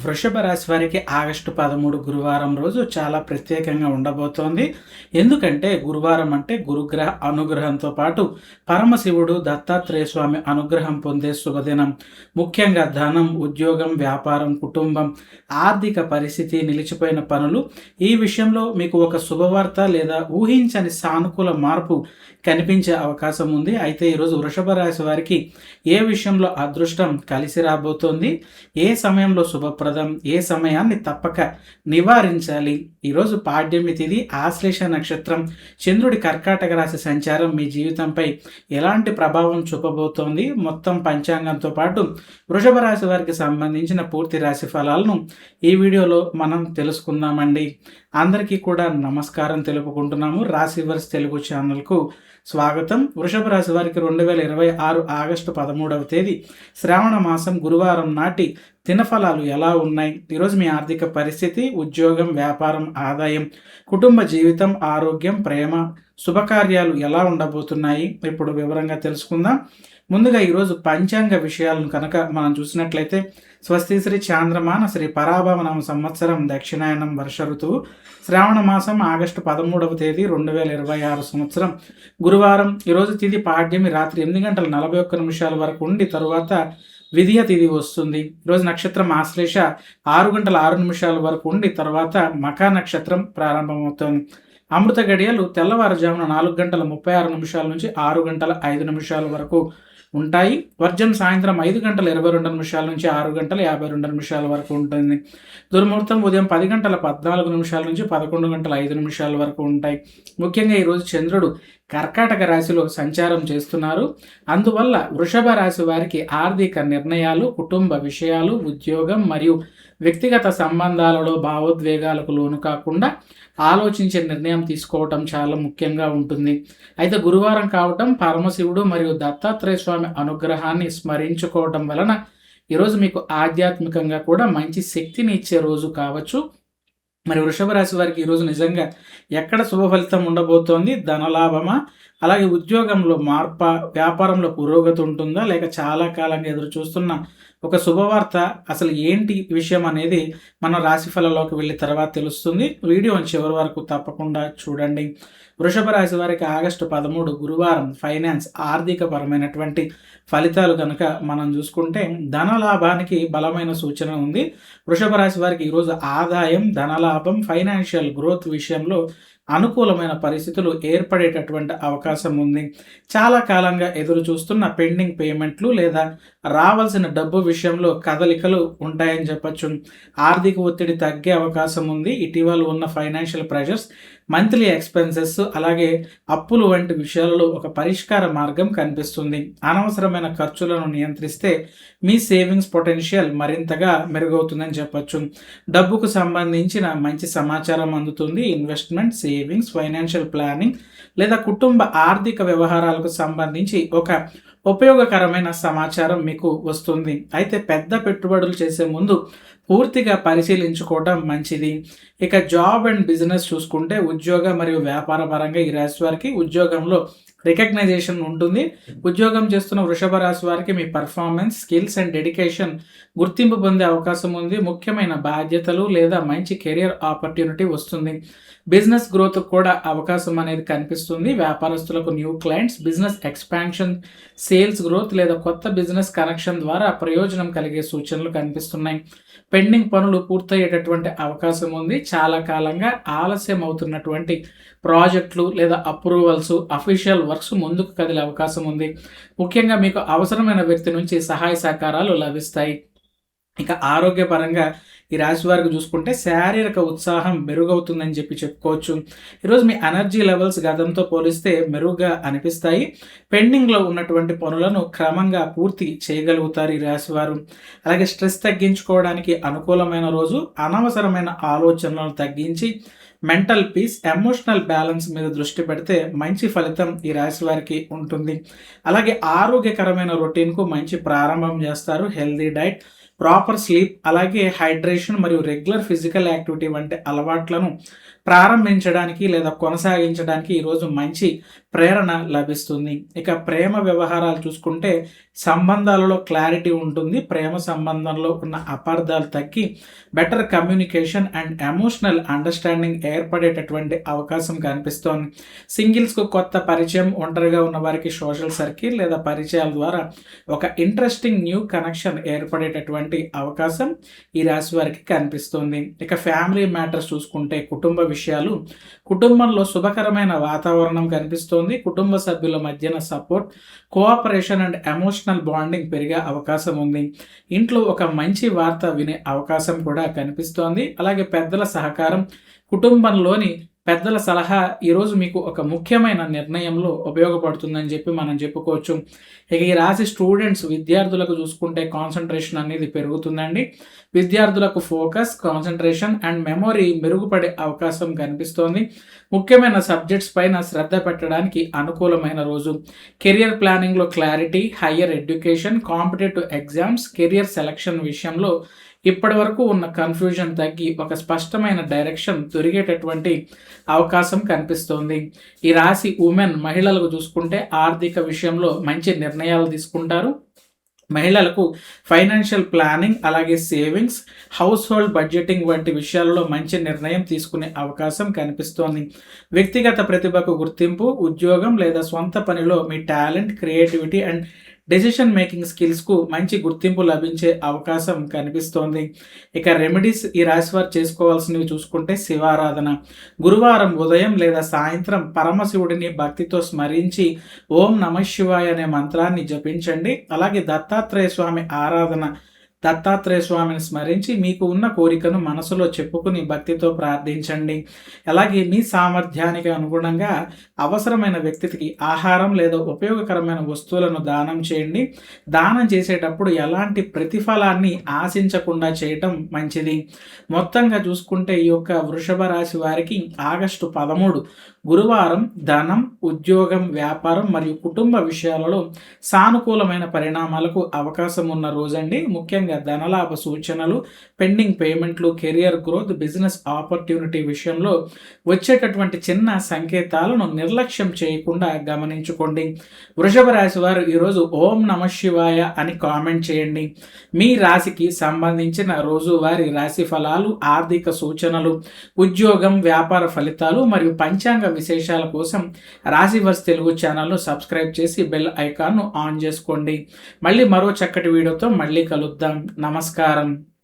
వృషభ రాశి వారికి ఆగస్టు 13 గురువారం రోజు చాలా ప్రత్యేకంగా ఉండబోతోంది. ఎందుకంటే గురువారం అంటే గురుగ్రహ అనుగ్రహంతో పాటు పరమశివుడు దత్తాత్రేయ స్వామి అనుగ్రహం పొందే శుభదినం. ముఖ్యంగా ధనం, ఉద్యోగం, వ్యాపారం, కుటుంబం, ఆర్థిక పరిస్థితి, నిలిచిపోయిన పనులు ఈ విషయంలో మీకు ఒక శుభవార్త లేదా ఊహించని సానుకూల మార్పు కనిపించే అవకాశం ఉంది. అయితే ఈరోజు వృషభ రాశి వారికి ఏ విషయంలో అదృష్టం కలిసి రాబోతోంది, ఏ సమయంలో శుభప్రదం, ఏ సమయాన్ని తప్పక నివారించాలి. ఈరోజు పాడ్యమి తిథి, ఆశ్లేష నక్షత్రం, చంద్రుడి కర్కాటక రాశి సంచారం మీ జీవితంపై ఎలాంటి ప్రభావం చూపబోతోంది, మొత్తం పంచాంగంతో పాటు వృషభ రాశి వారికి సంబంధించిన పూర్తి రాశి ఫలాలను ఈ వీడియోలో మనం తెలుసుకుందామండి. అందరికీ కూడా నమస్కారం తెలుపుకుంటున్నాము. రాశివర్స్ తెలుగు ఛానల్కు స్వాగతం. వృషభ రాశి వారికి 2026 ఆగస్టు 13వ తేదీ శ్రావణ మాసం గురువారం నాటి దినఫలాలు ఎలా ఉన్నాయి, ఈరోజు మీ ఆర్థిక పరిస్థితి, ఉద్యోగం, వ్యాపారం, ఆదాయం, కుటుంబ జీవితం, ఆరోగ్యం, ప్రేమ, శుభకార్యాలు ఎలా ఉండబోతున్నాయి ఇప్పుడు వివరంగా తెలుసుకుందాం. ముందుగా ఈరోజు పంచాంగ విషయాలను కనుక మనం చూసినట్లయితే స్వస్తి శ్రీ చాంద్రమాన శ్రీ పరాభవనామ సంవత్సరం దక్షిణాయనం వర్ష ఋతువు శ్రావణ మాసం ఆగస్టు 13వ తేదీ 2026 సంవత్సరం గురువారం. ఈరోజు తిథి పాడ్యమి రాత్రి 8:41 వరకు ఉండి తరువాత విధియ తిథి వస్తుంది. ఈరోజు నక్షత్రం ఆశ్లేష 6:06 వరకు ఉండి తర్వాత మఖా నక్షత్రం ప్రారంభమవుతుంది. అమృత గడియలు తెల్లవారుజామున 4:36 నుంచి 6:05 వరకు ఉంటాయి. వర్జం సాయంత్రం 5:22 నుంచి 6:52 వరకు ఉంటుంది. దుర్ముహూర్తం ఉదయం 10:14 నుంచి 11:05 వరకు ఉంటాయి. ముఖ్యంగా ఈరోజు చంద్రుడు కర్కాటక రాశిలో సంచారం చేస్తున్నారు. అందువల్ల వృషభ రాశి వారికి ఆర్థిక నిర్ణయాలు, కుటుంబ విషయాలు, ఉద్యోగం మరియు వ్యక్తిగత సంబంధాలలో భావోద్వేగాలకు లోను కాకుండా ఆలోచించే నిర్ణయం తీసుకోవటం చాలా ముఖ్యంగా ఉంటుంది. అయితే గురువారం కావటం, పరమశివుడు మరియు దత్తాత్రేయ స్వామి అనుగ్రహాన్ని స్మరించుకోవటం వలన ఈరోజు మీకు ఆధ్యాత్మికంగా కూడా మంచి శక్తిని ఇచ్చే రోజు కావచ్చు. మరి వృషభ రాశి వారికి ఈరోజు నిజంగా ఎక్కడ శుభ ఫలితం ఉండబోతోంది? ధనలాభమా, అలాగే ఉద్యోగంలో మార్ప, వ్యాపారంలో పురోగతి ఉంటుందా, లేక చాలా కాలంగా ఎదురు చూస్తున్న ఒక శుభవార్త అసలు ఏంటి విషయం అనేది మనం రాశి ఫలాల్లోకి వెళ్ళిన తర్వాత తెలుస్తుంది. వీడియోని చివరి వరకు తప్పకుండా చూడండి. వృషభ రాశి వారికి ఆగస్టు 13 గురువారం ఫైనాన్స్, ఆర్థిక పరమైనటువంటి ఫలితాలు కనుక మనం చూసుకుంటే ధనలాభానికి బలమైన సూచన ఉంది. వృషభ రాశి వారికి ఈరోజు ఆదాయం, ధనలాభం, ఫైనాన్షియల్ గ్రోత్ విషయంలో అనుకూలమైన పరిస్థితులు ఏర్పడేటటువంటి అవకాశం ఉంది. చాలా కాలంగా ఎదురు చూస్తున్న పెండింగ్ పేమెంట్లు లేదా రావాల్సిన డబ్బు విషయంలో కదలికలు ఉంటాయని చెప్పచ్చు. ఆర్థిక ఒత్తిడి తగ్గే అవకాశం ఉంది. ఇటీవల ఉన్న ఫైనాన్షియల్ ప్రెషర్స్, మంత్లీ ఎక్స్పెన్సెస్, అలాగే అప్పులు వంటి విషయాలలో ఒక పరిష్కార మార్గం కనిపిస్తుంది. అనవసరమైన ఖర్చులను నియంత్రిస్తే మీ సేవింగ్స్ పొటెన్షియల్ మరింతగా మెరుగవుతుందని చెప్పచ్చు. డబ్బుకు సంబంధించిన మంచి సమాచారం అందుతుంది. ఇన్వెస్ట్మెంట్, సేవింగ్స్, ఫైనాన్షియల్ ప్లానింగ్ లేదా కుటుంబ ఆర్థిక వ్యవహారాలకు సంబంధించి ఒక ఉపయోగకరమైన సమాచారం మీకు వస్తుంది. అయితే పెద్ద పెట్టుబడులు చేసే ముందు పూర్తిగా పరిశీలించుకోవటం మంచిది. ఇక జాబ్ అండ్ బిజినెస్ చూసుకుంటే ఉద్యోగ మరియు వ్యాపార పరంగా ఈ రాశి వారికి ఉద్యోగంలో రికగ్నైజేషన్ ఉంటుంది. ఉద్యోగం చేస్తున్న వృషభ రాశి వారికి మీ పర్ఫార్మెన్స్, స్కిల్స్ అండ్ డెడికేషన్ గుర్తింపు పొందే అవకాశం ఉంది. ముఖ్యమైన బాధ్యతలు లేదా మంచి కెరియర్ ఆపర్చునిటీ వస్తుంది. బిజినెస్ గ్రోత్ కూడా అవకాశం అనేది కనిపిస్తుంది. వ్యాపారస్తులకు new clients, business expansion, sales growth లేదా కొత్త బిజినెస్ కనెక్షన్ ద్వారా ప్రయోజనం కలిగే సూచనలు కనిపిస్తున్నాయి. పెండింగ్ పనులు పూర్తయ్యేటటువంటి అవకాశం ఉంది. చాలా కాలంగా ఆలస్యం అవుతున్నటువంటి ప్రాజెక్టులు లేదా అప్రూవల్స్, అఫీషియల్ వర్క్స్ ముందుకు కదిలే అవకాశం ఉంది. ముఖ్యంగా మీకు అవసరమైన వ్యక్తి నుంచి సహాయ సహకారాలు లభిస్తాయి. ఇక ఆరోగ్యపరంగా ఈ రాశి వారికి చూసుకుంటే శారీరక ఉత్సాహం మెరుగవుతుందని చెప్పుకోవచ్చు. ఈరోజు మీ ఎనర్జీ లెవెల్స్ గతంతో పోలిస్తే మెరుగ్గా అనిపిస్తాయి. పెండింగ్లో ఉన్నటువంటి పనులను క్రమంగా పూర్తి చేయగలుగుతారు ఈ రాశి వారు. అలాగే స్ట్రెస్ తగ్గించుకోవడానికి అనుకూలమైన రోజు. అనవసరమైన ఆలోచనలను తగ్గించి మెంటల్ పీస్, ఎమోషనల్ బ్యాలెన్స్ మీద దృష్టి పెడితే మంచి ఫలితం ఈ రాశి వారికి ఉంటుంది. అలాగే ఆరోగ్యకరమైన రొటీన్కు మంచి ప్రారంభం చేస్తారు. హెల్దీ డైట్, ప్రాపర్ స్లీప్, అలాగే హైడ్రేషన్ మరియు రెగ్యులర్ ఫిజికల్ యాక్టివిటీ వంటి అలవాట్లను ప్రారంభించడానికి లేదా కొనసాగించడానికి ఈరోజు మంచి ప్రేరణ లభిస్తుంది. ఇక ప్రేమ వ్యవహారాలు చూసుకుంటే సంబంధాలలో క్లారిటీ ఉంటుంది. ప్రేమ సంబంధంలో ఉన్న అపార్థాలు తగ్గి better communication and emotional understanding ఏర్పడేటటువంటి అవకాశం కనిపిస్తోంది. సింగిల్స్కు కొత్త పరిచయం, ఒంటరిగా ఉన్న వారికి సోషల్ సర్కిల్ లేదా పరిచయాల ద్వారా ఒక ఇంట్రెస్టింగ్ న్యూ కనెక్షన్ ఏర్పడేటటువంటి అవకాశం ఈ రాశి వారికి కనిపిస్తుంది. ఇక ఫ్యామిలీ మ్యాటర్స్ చూసుకుంటే కుటుంబ విషయాలు, కుటుంబంలో శుభకరమైన వాతావరణం కనిపిస్తోంది. కుటుంబ సభ్యుల మధ్యన support, cooperation and emotional bonding పెరిగే అవకాశం ఉంది. ఇంట్లో ఒక మంచి వార్త వినే అవకాశం కూడా కనిపిస్తోంది. అలాగే పెద్దల సహకారం, కుటుంబంలోని పెద్దల సలహా ఈరోజు మీకు ఒక ముఖ్యమైన నిర్ణయంలో ఉపయోగపడుతుందని చెప్పి మనం చెప్పుకోవచ్చు. ఇక ఈ రాశి స్టూడెంట్స్, విద్యార్థులకు చూసుకుంటే కాన్సన్ట్రేషన్ అనేది పెరుగుతుందండి. విద్యార్థులకు ఫోకస్, కాన్సన్ట్రేషన్ అండ్ మెమొరీ మెరుగుపడే అవకాశం కనిపిస్తోంది. ముఖ్యమైన సబ్జెక్ట్స్ పైన శ్రద్ధ పెట్టడానికి అనుకూలమైన రోజు. కెరియర్ ప్లానింగ్లో clarity, higher education, competitive exams, career selection విషయంలో ఇప్పటి వరకు ఉన్న కన్ఫ్యూజన్ తగ్గి ఒక స్పష్టమైన డైరెక్షన్ దొరికేటటువంటి అవకాశం కనిపిస్తోంది. ఈ రాశి ఉమెన్, మహిళలకు చూసుకుంటే ఆర్థిక విషయంలో మంచి నిర్ణయాలు తీసుకుంటారు. మహిళలకు ఫైనాన్షియల్ ప్లానింగ్, అలాగే సేవింగ్స్, హౌస్ హోల్డ్ బడ్జెటింగ్ వంటి విషయాలలో మంచి నిర్ణయం తీసుకునే అవకాశం కనిపిస్తోంది. వ్యక్తిగత ప్రతిభకు గుర్తింపు, ఉద్యోగం లేదా సొంత పనిలో మీ talent, creativity and decision making స్కిల్స్కు మంచి గుర్తింపు లభించే అవకాశం కనిపిస్తోంది. ఇక రెమెడీస్ ఈ రాశి వారు చేసుకోవాల్సినవి చూసుకుంటే శివారాధన. గురువారం ఉదయం లేదా సాయంత్రం పరమశివుడిని భక్తితో స్మరించి ఓం నమః శివాయ అనే మంత్రాన్ని జపించండి. అలాగే దత్తాత్రేయ స్వామి ఆరాధన, దత్తాత్రేయ స్వామిని స్మరించి మీకు ఉన్న కోరికను మనసులో చెప్పుకుని భక్తితో ప్రార్థించండి. అలాగే మీ సామర్థ్యానికి అనుగుణంగా అవసరమైన వ్యక్తికి ఆహారం లేదా ఉపయోగకరమైన వస్తువులను దానం చేయండి. దానం చేసేటప్పుడు ఎలాంటి ప్రతిఫలాన్ని ఆశించకుండా చేయటం మంచిది. మొత్తంగా చూసుకుంటే ఈ యొక్క వృషభ రాశి వారికి ఆగస్టు 13 గురువారం ధనం, ఉద్యోగం, వ్యాపారం మరియు కుటుంబ విషయాలలో సానుకూలమైన పరిణామాలకు అవకాశం ఉన్న రోజండి. ముఖ్యంగా ధనలాభ సూచనలు, పెండింగ్ పేమెంట్లు, కెరియర్ గ్రోత్, బిజినెస్ ఆపర్చునిటీ విషయంలో వచ్చేటటువంటి చిన్న సంకేతాలను నిర్లక్ష్యం చేయకుండా గమనించుకోండి. వృషభ రాశి వారు ఈరోజు ఓం నమః శివాయ అని కామెంట్ చేయండి. మీ రాశికి సంబంధించిన రోజువారీ రాశి ఫలాలు, ఆర్థిక సూచనలు, ఉద్యోగం, వ్యాపార ఫలితాలు మరియు పంచాంగ విశేషాల కోసం రాశివర్స్ తెలుగు ఛానల్ను సబ్స్క్రైబ్ చేసి బెల్ ఐకాన్ను ఆన్ చేసుకోండి. మళ్ళీ మరో చక్కటి వీడియోతో మళ్ళీ కలుద్దాం. నమస్కారం.